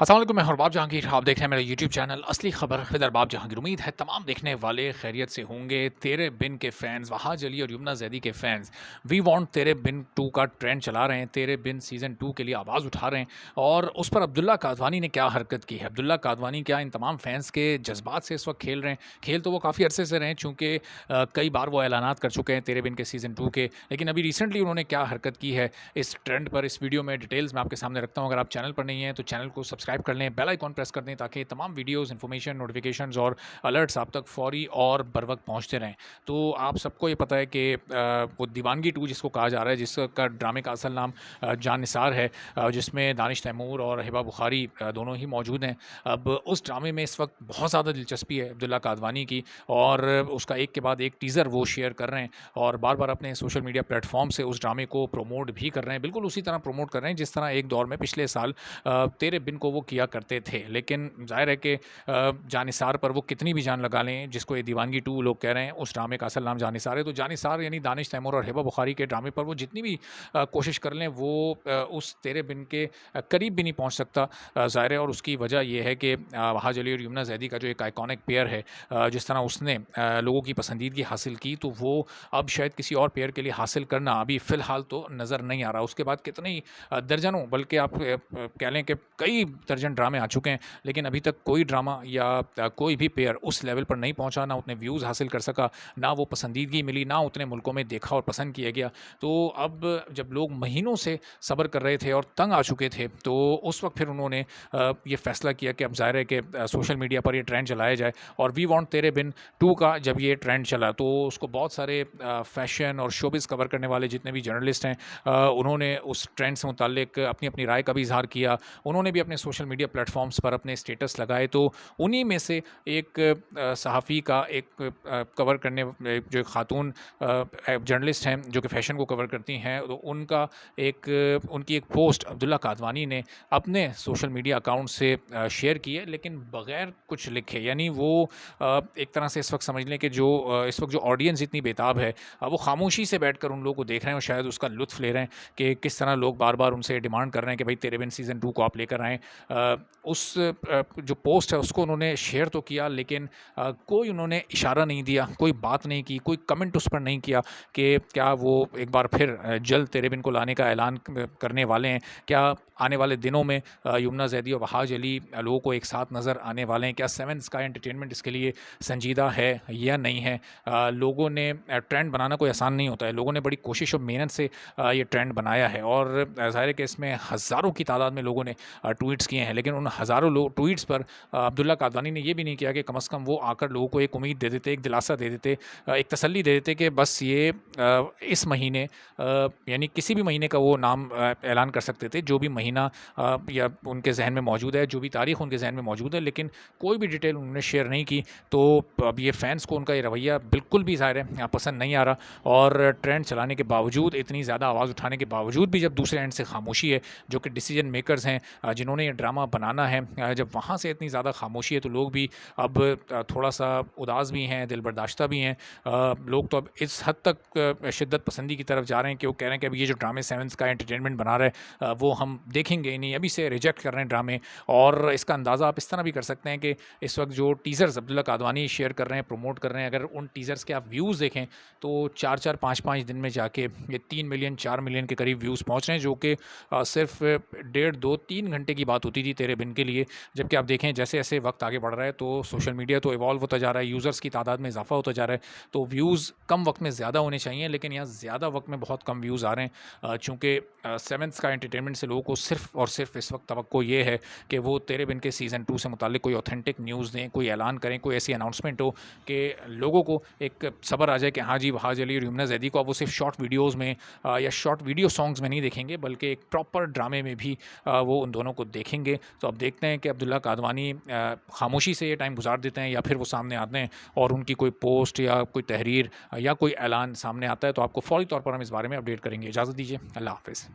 अस्सलाम वालेकुम, मैं हूं अरबाब जहांगीर। आप देख रहे हैं मेरा यूट्यूब चैनल असली खबर विद अरबाब जहांगीर। उम्मीद है तमाम देखने वाले खैरियत से होंगे। तेरे बिन के फैंस, वहाज अली और यमुना जैदी के फैंस वी वांट तेरे बिन 2 का ट्रेंड चला रहे हैं। तेरे बिन सीज़न 2 के लिए आवाज़ उठा रहे हैं और उस पर अब्दुल्ला कादवानी ने क्या हरकत की है। अब्दुल्ला कादवानी क्या इन तमाम फैंस के जज्बात से इस वक्त खेल रहे हैं। खेल तो वो काफ़ी अरसे से रहे हैं, चूँकि कई बार वो ऐलानात कर चुके हैं तेरे बिन के सीज़न 2 के। लेकिन अभी रिसेंटली उन्होंने क्या हरकत की है, इस ट्रेंड पर इस वीडियो में डिटेल्स मैं आपके सामने रखता हूँ। अगर आप चैनल पर नहीं हैं तो चैनल को सब्सक्राइब कर लें, बेल आइकॉन प्रेस कर दें ताकि तमाम वीडियोस, इन्फॉर्मेशन, नोटिफिकेशंस और अलर्ट्स आप तक फौरी और बर वक्त पहुँचते रहें। तो आप सबको ये पता है कि वो दीवानगी 2 जिसको कहा जा रहा है, जिसका ड्रामे का असल नाम जान निसार है, जिसमें दानिश तैमूर और हिबा बुखारी दोनों ही मौजूद हैं। अब उस ड्रामे में इस वक्त बहुत ज़्यादा दिलचस्पी है अब्दुल्ला कादवानी की, और उसका एक के बाद एक टीज़र वो शेयर कर रहे हैं और बार-बार अपने सोशल मीडिया प्लेटफॉर्म से उस ड्रामे को प्रमोट भी कर रहे हैं। बिल्कुल उसी तरह प्रमोट कर रहे हैं जिस तरह एक दौर में पिछले साल तेरे बिन को वो किया करते थे। लेकिन ज़ाहिर है कि जानिसार पर वो कितनी भी जान लगा लें, जिसको ये दीवानगी 2 लोग कह रहे हैं, उस ड्रामे का असल नाम जानिसार है। तो जानिसार यानी दानिश तैमूर और हिबा बुखारी के ड्रामे पर वो जितनी भी कोशिश कर लें, वो उस तेरे बिन के करीब भी नहीं पहुँच सकता। ज़ाहिर है, और उसकी वजह ये है कि वहाज अली और यमुना जैदी का जो एक आइकॉनिक पेयर है, जिस तरह उसने लोगों की पसंदीदगी हासिल की, तो वो अब शायद किसी और पेयर के लिए हासिल करना अभी फ़िलहाल तो नज़र नहीं आ रहा। उसके बाद कितने ही दर्जनों, बल्कि आप कह लें कि कई दर्जन ड्रामे आ चुके हैं, लेकिन अभी तक कोई ड्रामा या कोई भी पेयर उस लेवल पर नहीं पहुंचा, ना उतने व्यूज़ हासिल कर सका, ना वो पसंदीदगी मिली, ना उतने मुल्कों में देखा और पसंद किया गया। तो अब जब लोग महीनों से सब्र कर रहे थे और तंग आ चुके थे, तो उस वक्त फिर उन्होंने ये फैसला किया कि अब ज़ाहिर है कि सोशल मीडिया पर ये ट्रेंड चलाया जाए। और वी वांट तेरे बिन 2 का जब ये ट्रेंड चला, तो उसको बहुत सारे फैशन और शोबिज़ कवर करने वाले जितने भी जर्नलिस्ट हैं, उन्होंने उस ट्रेंड से मुताल्लिक अपनी अपनी राय का भी इज़हार किया। उन्होंने भी अपने सोशल मीडिया प्लेटफॉर्म्स पर अपने स्टेटस लगाए। तो उन्हीं में से एक सहाफ़ी का एक कवर करने जो एक खातून जर्नलिस्ट हैं जो कि फ़ैशन को कवर करती हैं, तो उनका उनकी एक पोस्ट अब्दुल्ला कादवानी ने अपने सोशल मीडिया अकाउंट से शेयर की है, लेकिन बग़ैर कुछ लिखे। यानी वो एक तरह से इस वक्त समझ लें कि जो इस वक्त जो ऑडियंस इतनी बेताब है, वो खामोशी से बैठकर उन लोगों को देख रहे हैं और शायद उसका लुत्फ़ ले रहे हैं कि किस तरह लोग बार-बार उनसे डिमांड कर रहे हैं कि भाई तेरे बिन सीज़न 2 को आप लेकर आएँ। जो पोस्ट है उसको उन्होंने शेयर तो किया, लेकिन कोई उन्होंने इशारा नहीं दिया, कोई बात नहीं की, कोई कमेंट उस पर नहीं किया कि क्या वो एक बार फिर जल्द तेरे बिन को लाने का ऐलान करने वाले हैं। क्या आने वाले दिनों में यमुना जैदी और वहाज अली लोगों को एक साथ नज़र आने वाले हैं। क्या सेवन स्काई एंटरटेनमेंट इसके लिए संजीदा है या नहीं है। लोगों ने ट्रेंड बनाना कोई आसान नहीं होता है, लोगों ने बड़ी कोशिश और मेहनत से ये ट्रेंड बनाया है, और ज़ाहिर है कि इसमें हज़ारों की तादाद में लोगों ने ट्वीट्स किए हैं। लेकिन उन हज़ारों लोग ट्वीट्स पर अब्दुल्ला कादवानी ने ये भी नहीं किया कि कम से कम वो आकर लोगों को एक उम्मीद दे देते, एक दिलासा दे देते, एक तसल्ली दे देते कि बस ये इस महीने यानी किसी भी महीने का वो नाम ऐलान कर सकते थे, जो भी महीना या उनके जहन में मौजूद है, जो भी तारीख उनके जहन में मौजूद है, लेकिन कोई भी डिटेल उन्होंने शेयर नहीं की। तो अब ये फैंस को उनका ये रवैया बिल्कुल भी ज़ाहिर है पसंद नहीं आ रहा, और ट्रेंड चलाने के बावजूद, इतनी ज़्यादा आवाज़ उठाने के बावजूद भी जब दूसरे एंड से खामोशी है, जो कि डिसीजन मेकर्स हैं, जिन्होंने ये ड्रामा बनाना है, जब वहाँ से इतनी ज़्यादा खामोशी है, तो लोग भी अब थोड़ा सा उदास भी हैं, दिल बर्दाश्ता भी हैं। लोग तो अब इस हद तक शिद्दत पसंदी की तरफ जा रहे हैं कि वो कह रहे हैं कि अब ये जो ड्रामे सेवंस का एंटरटेनमेंट बना रहा है, वो हम देखेंगे ही नहीं, अभी से रिजेक्ट कर रहे हैं ड्रामे। और इसका अंदाज़ा आप इस तरह भी कर सकते हैं कि इस वक्त जो टीज़र्स अब्दुल्ला कादवानी शेयर कर रहे हैं, प्रमोट कर रहे हैं, अगर उन टीज़र्स के आप व्यूज़ देखें तो 4-4, 5-5 दिन में जाके ये 3 मिलियन, 4 मिलियन के करीब व्यूज़ पहुँच रहे हैं, जो कि सिर्फ 1.5, 2, 3 घंटे की बात होती थी तेरे बिन के लिए। जबकि आप देखें जैसे-जैसे वक्त आगे बढ़ रहा है, तो सोशल मीडिया तो इवॉल्व होता जा रहा है, यूज़र्स की तादाद में इजाफा होता जा रहा है, तो व्यूज़ कम वक्त में ज़्यादा होने चाहिए, लेकिन यहाँ ज़्यादा वक्त में बहुत कम व्यूज़ आ रहे हैं। चूँकि सेवंस का एंटरटेनमेंट से लोगों को सिर्फ और सिर्फ इस वक्त तवक्को ये है कि वो तेरे बिन के सीज़न 2 से मुताल्लिक कोई ऑथेंटिक न्यूज़ दें, कोई ऐलान करें, कोई ऐसी अनाउंसमेंट हो कि लोगों को एक सब्र आ जाए कि हाँ जी, वहाज अली और यमुना जैदी को अब वो सिर्फ शॉर्ट वीडियोज़ में या शॉर्ट वीडियो सॉन्ग्स में नहीं देखेंगे, बल्कि एक प्रॉपर ड्रामे में भी वो उन दोनों को देखेंगे। तो अब देखते हैं कि अब्दुल्ला कादवानी खामोशी से ये टाइम गुजार देते हैं या फिर वो सामने आते हैं और उनकी कोई पोस्ट या कोई तहरीर या कोई ऐलान सामने आता है, तो आपको फ़ौरी तौर पर हम इस बारे में अपडेट करेंगे। इजाज़त दीजिए, अल्लाह हाफ़िज़।